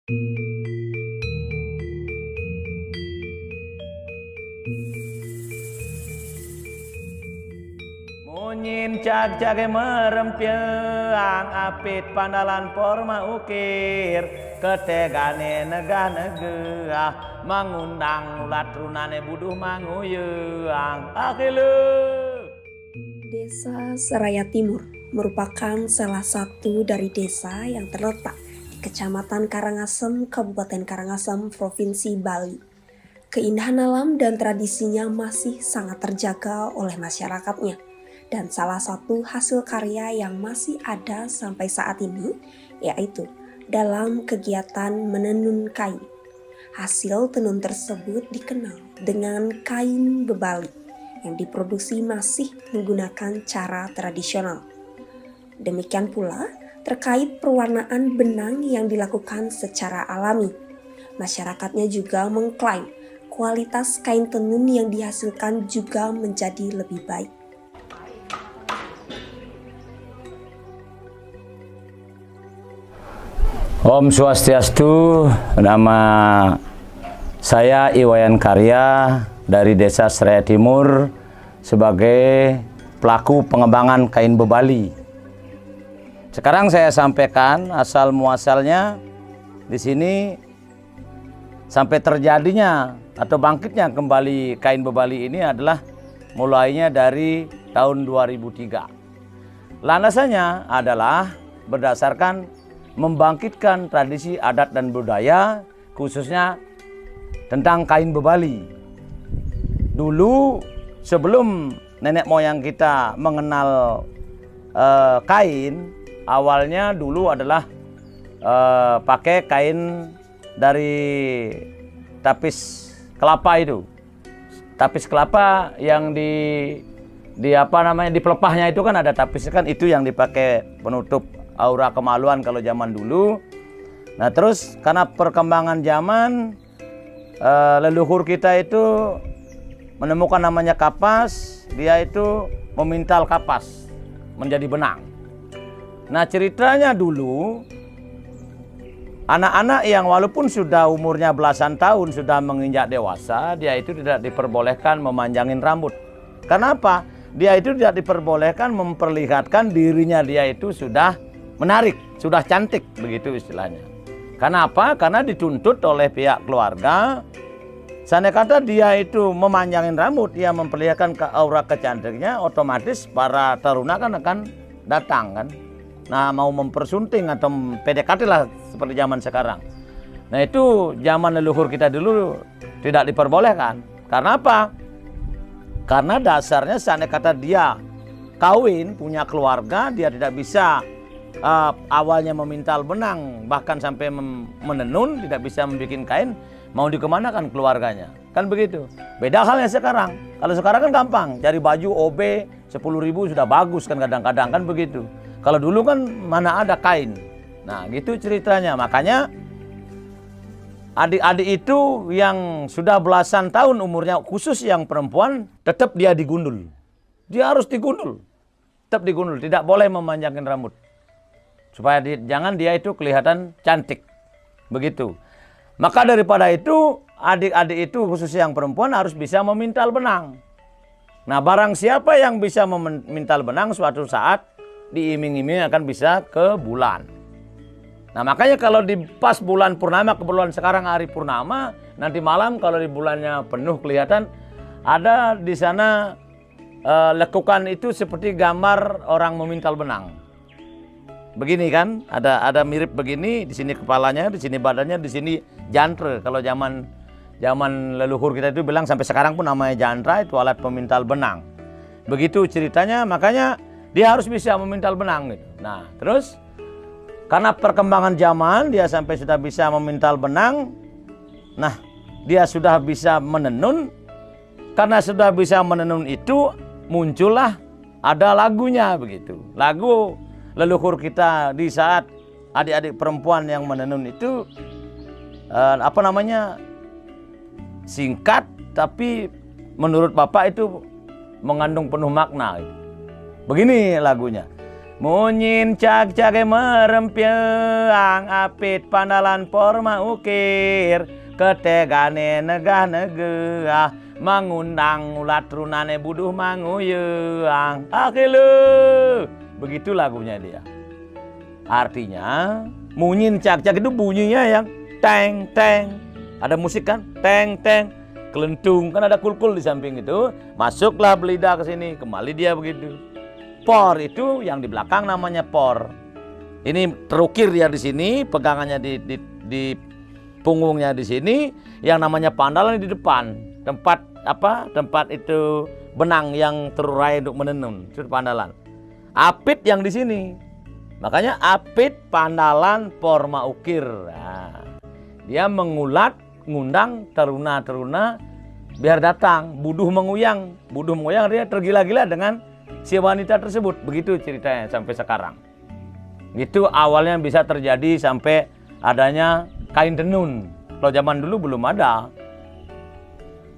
Munyin cag-cage merempiang apit pandalan porma ukir ketegane negah negah mengundang ulat runane buduh manguyang akhilu. Desa Seraya Timur merupakan salah satu dari desa yang terletak di Kecamatan Karangasem, Kabupaten Karangasem, Provinsi Bali. Keindahan alam dan tradisinya masih sangat terjaga oleh masyarakatnya. Dan salah satu hasil karya yang masih ada sampai saat ini yaitu dalam kegiatan menenun kain. Hasil tenun tersebut dikenal dengan kain bebali yang diproduksi masih menggunakan cara tradisional. Demikian pula terkait perwarnaan benang yang dilakukan secara alami. Masyarakatnya juga mengklaim kualitas kain tenun yang dihasilkan juga menjadi lebih baik. Om Swastiastu, nama saya Iwayan Karya dari Desa Seraya Timur sebagai pelaku pengembangan kain bebali. Sekarang saya sampaikan asal muasalnya di sini sampai terjadinya atau bangkitnya kembali kain bebali ini adalah mulainya dari tahun 2003. Landasannya adalah berdasarkan membangkitkan tradisi adat dan budaya khususnya tentang kain bebali. Dulu sebelum nenek moyang kita mengenal kain, awalnya dulu adalah pakai kain dari tapis kelapa itu. Tapis kelapa yang di pelepahnya itu kan ada tapisnya kan, itu yang dipakai penutup aura kemaluan kalau zaman dulu. Nah terus karena perkembangan zaman leluhur kita itu menemukan namanya kapas, dia itu memintal kapas menjadi benang. Nah ceritanya dulu anak-anak yang walaupun sudah umurnya belasan tahun, sudah menginjak dewasa, dia itu tidak diperbolehkan memanjangin rambut. Kenapa? Dia itu tidak diperbolehkan memperlihatkan dirinya dia itu sudah menarik, sudah cantik, begitu istilahnya. Kenapa? Karena dituntut oleh pihak keluarga. Seandainya kata dia itu memanjangin rambut, dia memperlihatkan aura kecantiknya, otomatis para taruna kan akan datang kan. Nah mau mempersunting atau PDKT lah seperti zaman sekarang. Nah itu zaman leluhur kita dulu tidak diperbolehkan. Karena apa? Karena dasarnya seandainya kata dia kawin, punya keluarga, dia tidak bisa awalnya memintal benang, bahkan sampai menenun, tidak bisa membuat kain, mau dikemanakan keluarganya, kan begitu. Beda halnya sekarang. Kalau sekarang kan gampang, cari baju OB 10.000 sudah bagus kan, kadang-kadang kan begitu. Kalau dulu kan mana ada kain. Nah gitu ceritanya. Makanya adik-adik itu yang sudah belasan tahun umurnya, khusus yang perempuan, tetap dia digundul. Dia harus digundul, tetap digundul, tidak boleh memanjangkan rambut. Supaya jangan dia itu kelihatan cantik. Begitu. Maka daripada itu, adik-adik itu khusus yang perempuan harus bisa memintal benang. Nah barang siapa yang bisa memintal benang suatu saat diiming-iming akan bisa ke bulan. Nah makanya kalau di pas bulan purnama, kebetulan sekarang hari purnama, nanti malam kalau di bulannya penuh kelihatan ada di sana lekukan itu seperti gambar orang memintal benang. Begini kan, ada mirip begini, di sini kepalanya, di sini badannya, di sini jantre. Kalau zaman leluhur kita itu bilang sampai sekarang pun namanya jantra, itu alat pemintal benang. Begitu ceritanya, makanya dia harus bisa memintal benang gitu. Nah, terus karena perkembangan zaman dia sampai sudah bisa memintal benang. Nah, dia sudah bisa menenun. Karena sudah bisa menenun itu muncullah ada lagunya begitu. Lagu leluhur kita di saat adik-adik perempuan yang menenun itu singkat tapi menurut Bapak itu mengandung penuh makna. Begini lagunya. Munyin cag-cage merempiang apit pandalan porma ukir ketegane negah-negah mengundang ulat runane buduh manguyang akhilu. Begitu lagunya dia. Artinya munyin cag-cag itu bunyinya yang teng teng. Ada musik kan? Teng teng. Kelentung kan ada kulkul di samping itu. Masuklah belida ke sini, kembali dia begitu. Por itu yang di belakang namanya por. Ini terukir dia di sini, pegangannya di punggungnya di sini, yang namanya pandalan di depan. Tempat apa? Tempat itu benang yang terurai untuk menenun, itu pandalan. Apit yang di sini. Makanya apit pandalan porma ukir. Nah, dia mengulat, ngundang teruna-teruna biar datang, buduh menguyang. Buduh menguyang dia tergila-gila dengan si wanita tersebut. Begitu ceritanya sampai sekarang. Itu awalnya bisa terjadi sampai adanya kain tenun. Kalau zaman dulu belum ada.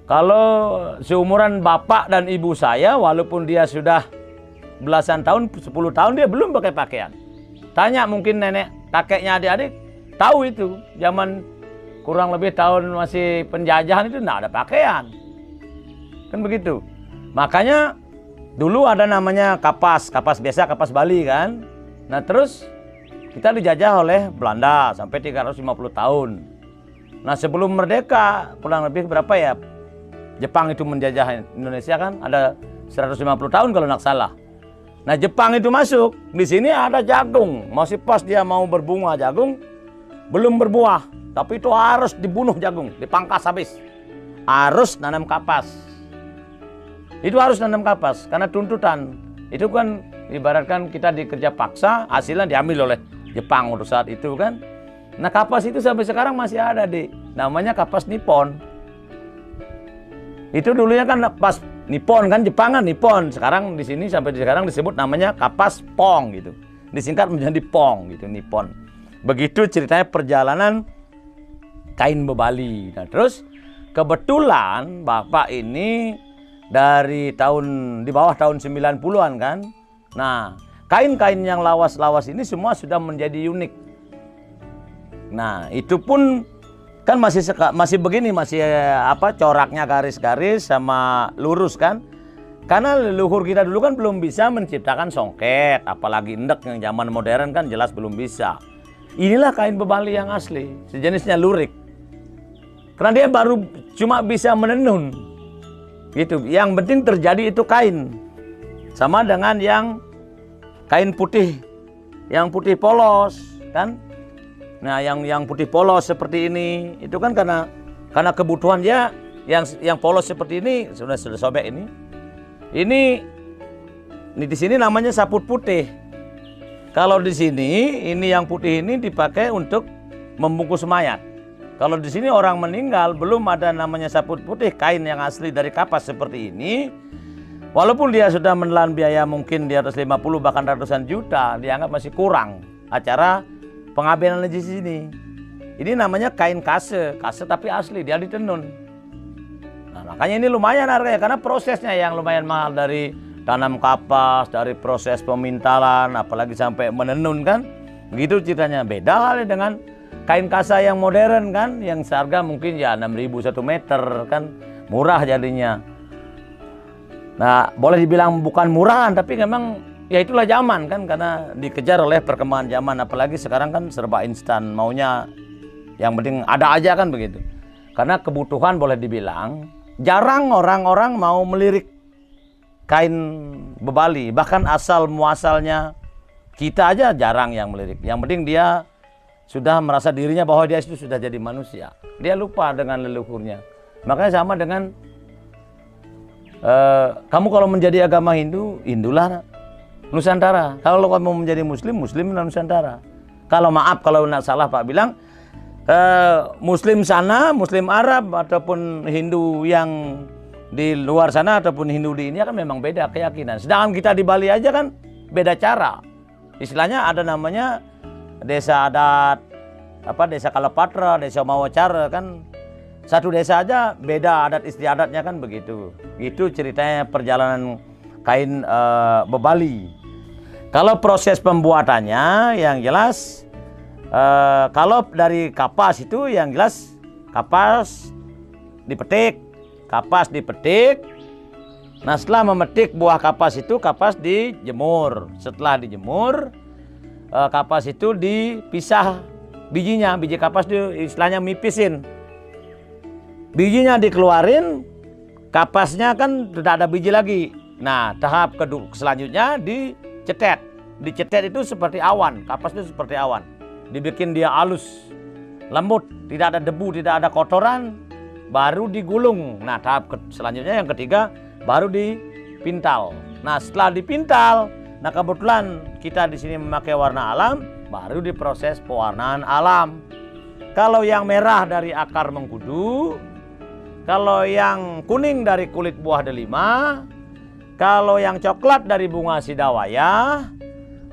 Kalau seumuran bapak dan ibu saya, walaupun dia sudah belasan tahun, 10 tahun, dia belum pakai pakaian. Tanya mungkin nenek, kakeknya, adik-adik, tahu itu. Zaman kurang lebih tahun masih penjajahan itu enggak ada pakaian. Kan begitu. Makanya dulu ada namanya kapas, kapas biasa, kapas Bali kan. Nah terus kita dijajah oleh Belanda sampai 350 tahun. Nah sebelum merdeka kurang lebih berapa ya? Jepang itu menjajah Indonesia kan ada 150 tahun kalau nggak salah. Nah Jepang itu masuk, di sini ada jagung. Masih pas dia mau berbunga jagung, belum berbuah. Tapi itu harus dibunuh jagung, dipangkas habis. Harus nanam kapas. Itu harus nanam kapas karena tuntutan. Itu kan ibaratkan kita dikerja paksa, hasilnya diambil oleh Jepang untuk saat itu kan. Nah kapas itu sampai sekarang masih ada namanya kapas Nippon. Itu dulunya kan pas Nippon kan, Jepang kan Nippon. Sekarang di sini sampai sekarang disebut namanya kapas Pong gitu. Disingkat menjadi Pong gitu, Nippon. Begitu ceritanya perjalanan kain bebali. Nah, terus kebetulan Bapak ini dari di bawah tahun 90-an kan. Nah, kain-kain yang lawas-lawas ini semua sudah menjadi unik. Nah, itu pun kan masih begini, masih coraknya garis-garis sama lurus kan. Karena leluhur kita dulu kan belum bisa menciptakan songket, apalagi endek yang zaman modern kan jelas belum bisa. Inilah kain bebali yang asli, sejenisnya lurik. Karena dia baru cuma bisa menenun. Gitu. Yang penting terjadi itu kain. Sama dengan yang kain putih, yang putih polos kan. Nah, yang putih polos seperti ini itu kan karena kebutuhan dia yang polos seperti ini sudah sobek ini. Ini di sini namanya saput putih. Kalau di sini ini yang putih ini dipakai untuk membungkus mayat. Kalau di sini orang meninggal belum ada namanya saput putih, kain yang asli dari kapas seperti ini. Walaupun dia sudah menelan biaya mungkin di atas 50 bahkan ratusan juta, dianggap masih kurang acara pengabenan di sini. Ini namanya kain kase tapi asli, dia ditenun. Nah, makanya ini lumayan harganya karena prosesnya yang lumayan mahal, dari tanam kapas, dari proses pemintalan, apalagi sampai menenun kan. Begitu ceritanya. Beda kali dengan kain kasa yang modern kan, yang seharga mungkin ya 6.000 1 meter kan, murah jadinya. Nah, boleh dibilang bukan murahan, tapi memang ya itulah zaman kan, karena dikejar oleh perkembangan zaman. Apalagi sekarang kan serba instan, maunya yang penting ada aja kan begitu. Karena kebutuhan boleh dibilang jarang orang-orang mau melirik kain bebali. Bahkan asal muasalnya kita aja jarang yang melirik. Yang penting dia sudah merasa dirinya bahwa dia itu sudah jadi manusia. Dia lupa dengan leluhurnya. Makanya sama dengan kamu kalau menjadi agama Hindu, Hindulah Nusantara. Kalau kamu menjadi Muslim, Muslim Nusantara. Kalau maaf kalau nak salah Pak bilang, Muslim sana, Muslim Arab ataupun Hindu yang di luar sana ataupun Hindu di ini kan memang beda keyakinan. Sedangkan kita di Bali aja kan beda cara. Istilahnya ada namanya desa adat, desa Kalapatra, desa Mawacara kan. Satu desa aja beda adat istiadatnya kan begitu. Itu ceritanya perjalanan kain bebali. Kalau proses pembuatannya yang jelas, kalau dari kapas itu yang jelas kapas dipetik. Nah, setelah memetik buah kapas itu, kapas dijemur. Setelah dijemur, kapas itu dipisah bijinya. Biji kapas itu istilahnya mipisin. Bijinya dikeluarin, kapasnya kan tidak ada biji lagi. Nah, tahap kedua selanjutnya dicetet. Dicetet itu seperti awan, kapas itu seperti awan. Dibikin dia halus, lembut, tidak ada debu, tidak ada kotoran, baru digulung. Nah, tahap selanjutnya yang ketiga baru dipintal. Nah, setelah dipintal, nah kebetulan kita di sini memakai warna alam, baru diproses pewarnaan alam. Kalau yang merah dari akar mengkudu, kalau yang kuning dari kulit buah delima, kalau yang coklat dari bunga sidawaya,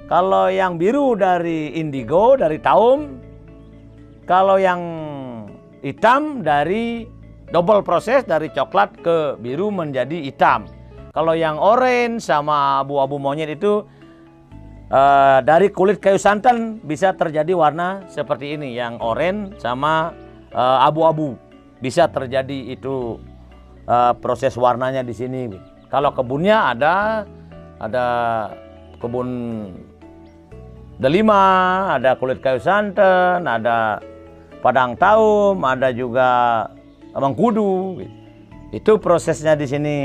kalau yang biru dari indigo, dari taum, kalau yang hitam dari double proses, dari coklat ke biru menjadi hitam. Kalau yang orange sama abu-abu monyet itu dari kulit kayu santan bisa terjadi warna seperti ini. Yang orange sama abu-abu bisa terjadi itu proses warnanya di sini. Kalau kebunnya ada kebun delima, ada kulit kayu santan, ada padang taum, ada juga mengkudu. Itu prosesnya di sini.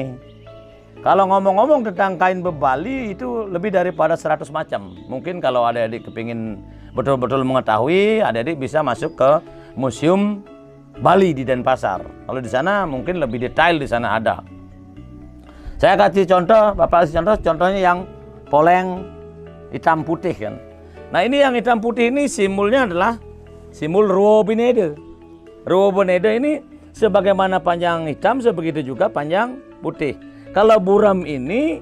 Kalau ngomong-ngomong tentang kain bebali itu lebih daripada 100 macam. Mungkin kalau adik-adik kepingin betul-betul mengetahui, adik-adik bisa masuk ke Museum Bali di Denpasar. Kalau di sana mungkin lebih detail, di sana ada. Saya kasih contoh, Bapak kasih contoh, contohnya yang poleng hitam putih kan. Nah, ini yang hitam putih ini simbolnya adalah simbol Ruobinede. Ruobinede ini sebagaimana panjang hitam, sebegitu juga panjang putih. Kalau buram ini,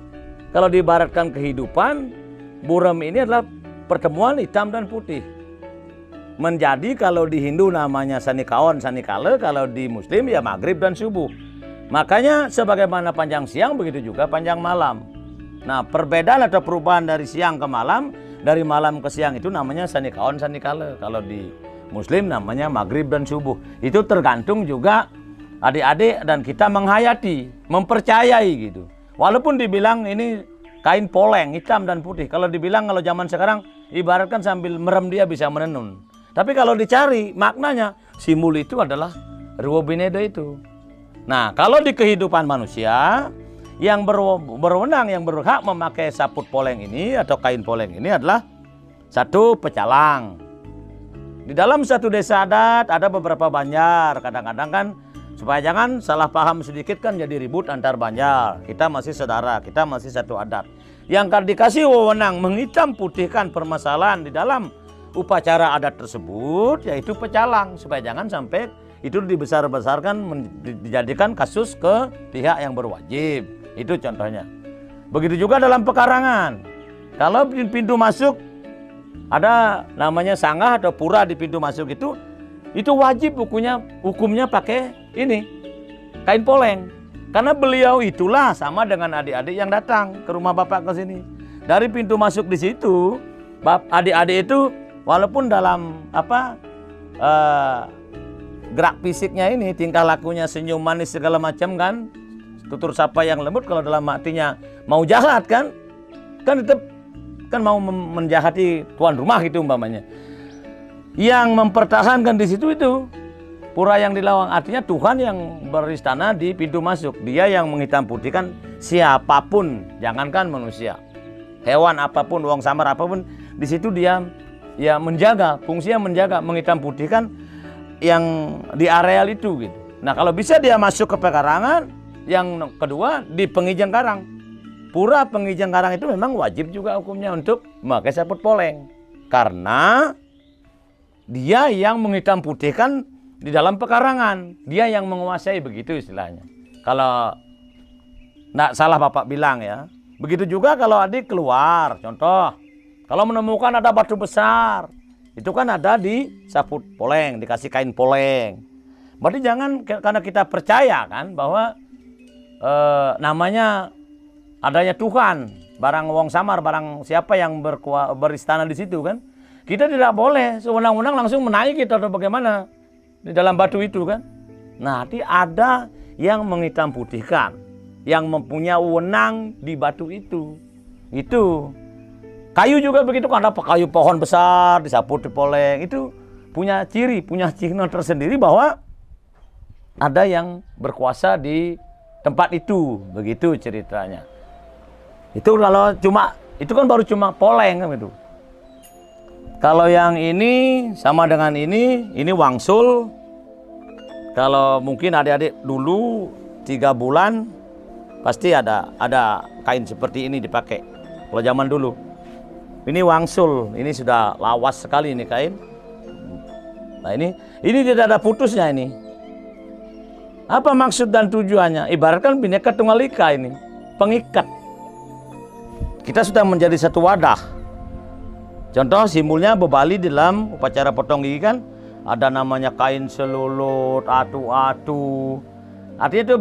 kalau diibaratkan kehidupan, buram ini adalah pertemuan hitam dan putih. Menjadi kalau di Hindu namanya Sanikaon, Sanikala, kalau di Muslim ya maghrib dan subuh. Makanya sebagaimana panjang siang, begitu juga panjang malam. Nah, perbedaan atau perubahan dari siang ke malam, dari malam ke siang itu namanya Sanikaon, Sanikala. Kalau di Muslim namanya maghrib dan subuh. Itu tergantung juga adik-adik dan kita menghayati, mempercayai gitu. Walaupun dibilang ini kain poleng hitam dan putih, kalau dibilang kalau zaman sekarang ibaratkan sambil merem dia bisa menenun. Tapi kalau dicari maknanya, simbol itu adalah Ruobinede itu. Nah, kalau di kehidupan manusia yang berwenang, yang berhak memakai saput poleng ini atau kain poleng ini adalah satu pecalang. Di dalam satu desa adat ada beberapa banjar. Kadang-kadang kan supaya jangan salah paham sedikit kan jadi ribut antar banjar. Kita masih saudara, kita masih satu adat. Yang dikasih wewenang menghitam putihkan permasalahan di dalam upacara adat tersebut yaitu pecalang. Supaya jangan sampai itu dibesar-besarkan, dijadikan kasus ke pihak yang berwajib. Itu contohnya. Begitu juga dalam pekarangan. Kalau di pintu masuk ada namanya sanggah atau pura di pintu masuk itu wajib hukumnya pakai ini kain poleng. Karena beliau itulah sama dengan adik-adik yang datang ke rumah Bapak ke sini. Dari pintu masuk di situ, adik-adik itu walaupun dalam gerak fisiknya ini, tingkah lakunya senyum manis segala macam kan, tutur sapa yang lembut, kalau dalam hatinya mau jahat kan tetap kan mau menjahati tuan rumah gitu umpamanya. Yang mempertahankan di situ itu pura yang dilawang, artinya Tuhan yang beristana di pintu masuk. Dia yang menghitam putihkan siapapun, jangankan manusia, hewan apapun, wong samar apapun, di situ dia ya menjaga, fungsinya menjaga, menghitam putihkan yang di areal itu gitu. Nah, kalau bisa dia masuk ke pekarangan, yang kedua di Pengijang Karang. Pura Pengijang Karang itu memang wajib juga hukumnya untuk memakai saput poleng. Karena dia yang menghitam putihkan di dalam pekarangan. Dia yang menguasai, begitu istilahnya. Kalau nggak salah Bapak bilang ya. Begitu juga kalau adik keluar, contoh, kalau menemukan ada batu besar, itu kan ada di saput poleng, dikasih kain poleng. Berarti jangan, karena kita percaya kan bahwa namanya adanya Tuhan. barang wong samar, barang siapa yang beristana di situ kan. Kita tidak boleh sewenang-wenang langsung menaiki atau bagaimana di dalam batu itu kan. Nah, nanti ada yang menghitam putihkan, yang mempunyai wewenang di batu itu. Itu. Kayu juga begitu kan, ada kayu pohon besar disapu dipoleng, itu punya ciri tersendiri bahwa ada yang berkuasa di tempat itu, begitu ceritanya. Itu kalau cuma, itu kan baru cuma poleng kan itu. Kalau yang ini sama dengan ini wangsul. Kalau mungkin adik-adik dulu 3 bulan pasti ada kain seperti ini dipakai. Kalau zaman dulu. Ini wangsul, ini sudah lawas sekali ini kain. Nah ini tidak ada putusnya ini. Apa maksud dan tujuannya? Ibaratkan Bhinneka Tunggal Ika ini, pengikat. Kita sudah menjadi satu wadah. Contoh simbolnya bebali di dalam upacara potong gigi kan ada namanya kain selulut, atu-atu. Artinya itu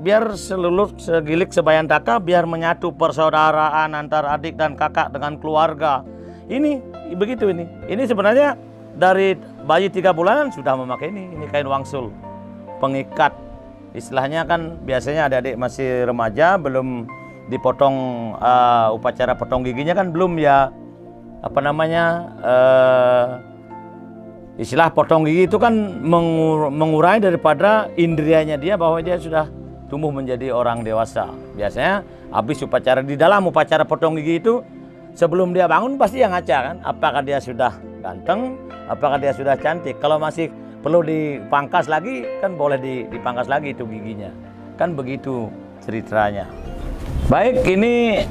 biar selulut, segilik, sebayantaka biar menyatu persaudaraan antar adik dan kakak dengan keluarga. Ini begitu ini. Ini sebenarnya dari bayi 3 bulanan sudah memakai ini kain wangsul, pengikat. Istilahnya kan biasanya adik-adik masih remaja belum dipotong upacara potong giginya kan belum ya. Apa namanya, istilah potong gigi itu kan mengurai daripada indrianya dia bahwa dia sudah tumbuh menjadi orang dewasa. Biasanya habis upacara, di dalam upacara potong gigi itu sebelum dia bangun pasti yang ngaca kan, apakah dia sudah ganteng, apakah dia sudah cantik. Kalau masih perlu dipangkas lagi kan boleh dipangkas lagi itu giginya. Kan begitu ceritanya. Baik, ini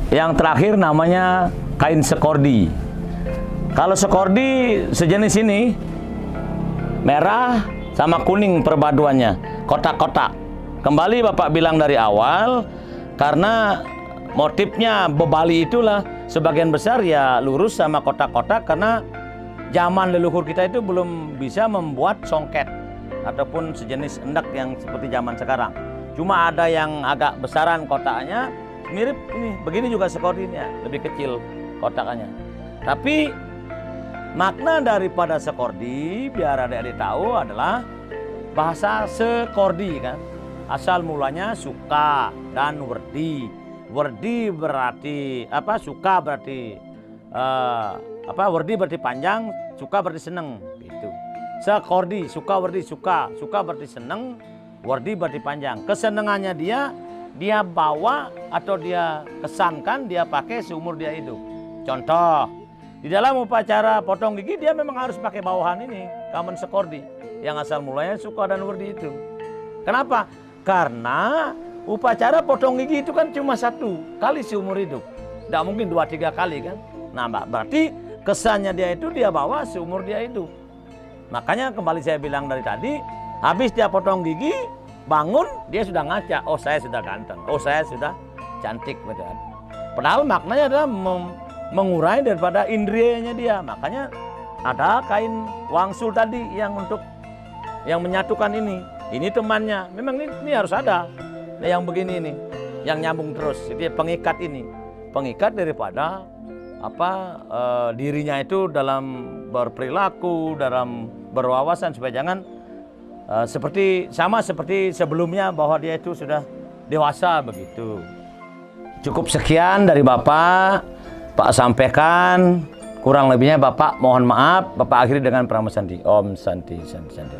yang terakhir namanya kain sekordi. Kalau sekordi sejenis ini merah sama kuning perpaduannya, kotak-kotak. Kembali Bapak bilang dari awal, karena motifnya bebali itulah sebagian besar ya lurus sama kotak-kotak, karena zaman leluhur kita itu belum bisa membuat songket ataupun sejenis endak yang seperti zaman sekarang. Cuma ada yang agak besaran kotaknya, mirip ini, begini juga sekordinya, lebih kecil kotakannya. Tapi makna daripada sekordi, biar adik-adik tahu, adalah bahasa sekordi kan. Asal mulanya suka dan werdi. Werdi berarti apa? Suka berarti werdi berarti panjang, suka berarti seneng gitu. Sekordi, suka werdi suka, suka berarti seneng, werdi berarti panjang. Kesenengannya dia bawa atau dia kesankan, dia pakai seumur dia hidup. Contoh, di dalam upacara potong gigi dia memang harus pakai bawahan ini, kamen sekordi, yang asal mulanya suka dan werdi itu. Kenapa? Karena upacara potong gigi itu kan cuma 1 kali seumur hidup, tidak mungkin 2-3 kali kan. Nah, berarti kesannya dia itu dia bawa seumur dia hidup. Makanya kembali saya bilang dari tadi, habis dia potong gigi, bangun dia sudah ngaca, oh saya sudah ganteng, oh saya sudah cantik, betul. Padahal maknanya adalah mengurai daripada indrianya dia. Makanya ada kain wangsul tadi yang untuk yang menyatukan ini. Ini temannya. Memang ini harus ada. Nah, yang begini ini, yang nyambung terus. Jadi pengikat ini, pengikat daripada dirinya itu dalam berperilaku, dalam berwawasan, supaya jangan sama seperti sebelumnya bahwa dia itu sudah dewasa begitu. Cukup sekian dari Bapak. Pak sampaikan, kurang lebihnya Bapak mohon maaf. Bapak akhiri dengan Pramana Santi. Om Santi Santi Santi.